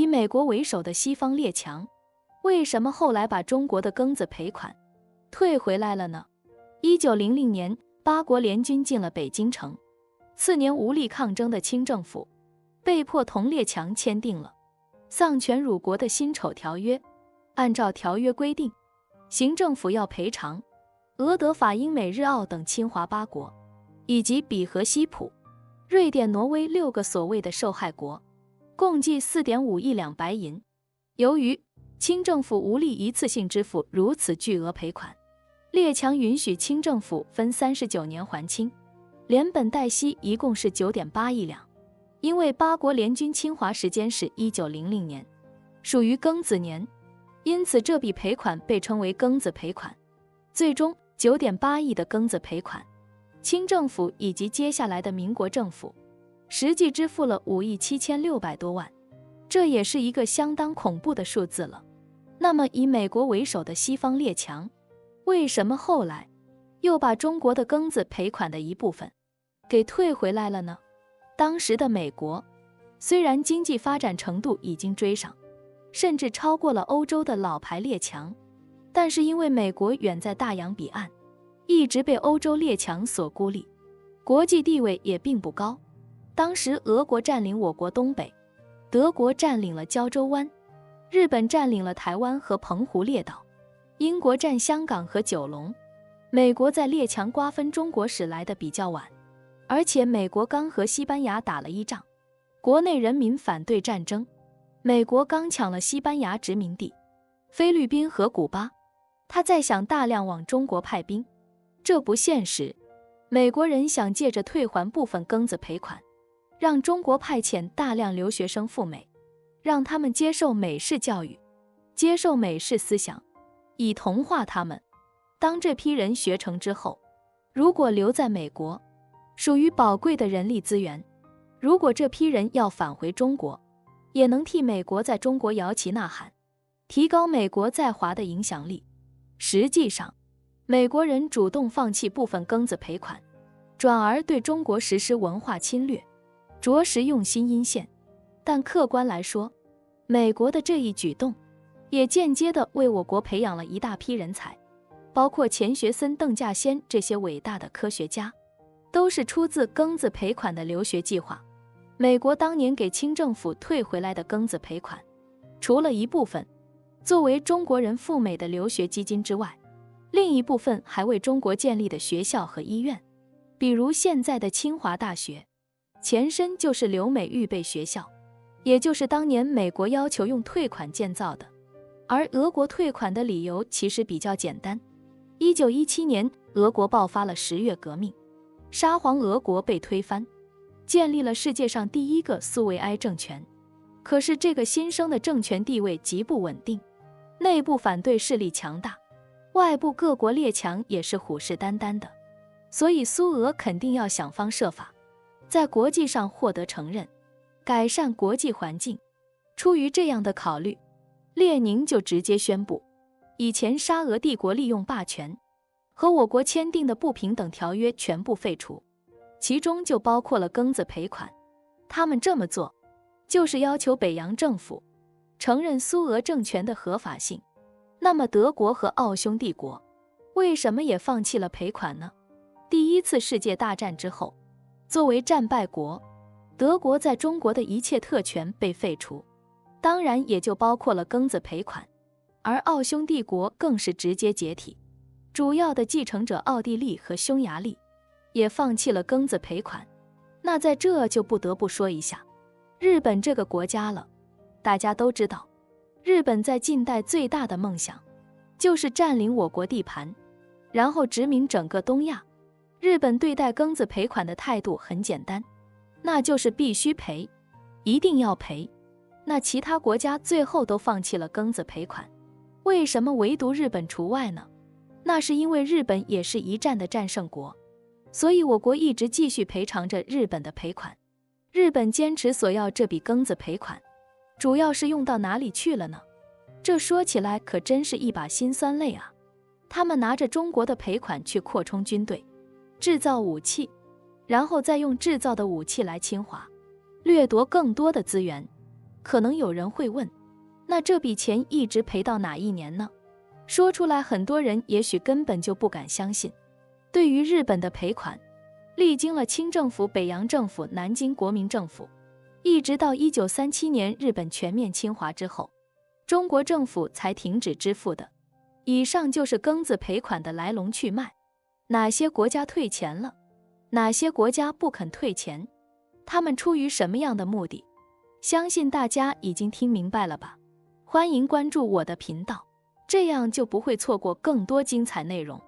美国为首的西方列强，为什么后来把中国的庚子赔款退回来了呢？1900年，八国联军进了北京城，次年无力抗争的清政府被迫同列强签订了丧权辱国的辛丑条约。按照条约规定，行政府要赔偿俄、德、法、英、美、日、澳等侵华八国，以及比和西普、瑞典、挪威6个所谓的受害国，共计4.5亿两白银。由于清政府无力一次性支付如此巨额赔款，列强允许清政府分39年还清，连本带息一共是9.8亿两。因为八国联军侵华时间是1900年，属于庚子年，因此这笔赔款被称为庚子赔款。最终9.8亿的庚子赔款，清政府以及接下来的民国政府实际支付了5亿7600多万，这也是一个相当恐怖的数字了。那么以美国为首的西方列强，为什么后来又把中国的庚子赔款的一部分给退回来了呢？当时的美国虽然经济发展程度已经追上，甚至超过了欧洲的老牌列强，但是因为美国远在大洋彼岸，一直被欧洲列强所孤立，国际地位也并不高。当时俄国占领我国东北，德国占领了胶州湾，日本占领了台湾和澎湖列岛，英国占香港和九龙。美国在列强瓜分中国史来得比较晚，而且美国刚和西班牙打了一仗，国内人民反对战争，美国刚抢了西班牙殖民地菲律宾和古巴，他再想大量往中国派兵，这不现实。美国人想借着退还部分庚子赔款，让中国派遣大量留学生赴美，让他们接受美式教育，接受美式思想，以同化他们。当这批人学成之后，如果留在美国，属于宝贵的人力资源，如果这批人要返回中国，也能替美国在中国摇旗呐喊，提高美国在华的影响力。实际上，美国人主动放弃部分庚子赔款，转而对中国实施文化侵略，着实用心阴险。但客观来说，美国的这一举动也间接地为我国培养了一大批人才，包括钱学森、邓稼先这些伟大的科学家，都是出自庚子赔款的留学计划。美国当年给清政府退回来的庚子赔款，除了一部分作为中国人赴美的留学基金之外，另一部分还为中国建立的学校和医院，比如现在的清华大学，前身就是留美预备学校，也就是当年美国要求用退款建造的。而俄国退款的理由其实比较简单。1917年，俄国爆发了10月革命，沙皇俄国被推翻，建立了世界上第一个苏维埃政权。可是这个新生的政权地位极不稳定，内部反对势力强大，外部各国列强也是虎视眈眈的，所以苏俄肯定要想方设法在国际上获得承认，改善国际环境。出于这样的考虑，列宁就直接宣布，以前沙俄帝国利用霸权和我国签订的不平等条约全部废除，其中就包括了庚子赔款。他们这么做就是要求北洋政府承认苏俄政权的合法性。那么德国和奥匈帝国为什么也放弃了赔款呢？第一次世界大战之后，作为战败国，德国在中国的一切特权被废除，当然也就包括了庚子赔款。而奥匈帝国更是直接解体，主要的继承者奥地利和匈牙利也放弃了庚子赔款。那在这就不得不说一下日本这个国家了。大家都知道，日本在近代最大的梦想就是占领我国地盘，然后殖民整个东亚。日本对待庚子赔款的态度很简单，那就是必须赔，一定要赔。那其他国家最后都放弃了庚子赔款，为什么唯独日本除外呢？那是因为日本也是一战的战胜国，所以我国一直继续赔偿着日本的赔款。日本坚持索要这笔庚子赔款，主要是用到哪里去了呢？这说起来可真是一把辛酸泪啊！他们拿着中国的赔款去扩充军队，制造武器，然后再用制造的武器来侵华，掠夺更多的资源。可能有人会问，那这笔钱一直赔到哪一年呢？说出来很多人也许根本就不敢相信。对于日本的赔款，历经了清政府、北洋政府、南京国民政府，一直到1937年日本全面侵华之后，中国政府才停止支付的。以上就是庚子赔款的来龙去脉。哪些国家退钱了？哪些国家不肯退钱？他们出于什么样的目的？相信大家已经听明白了吧？欢迎关注我的频道，这样就不会错过更多精彩内容。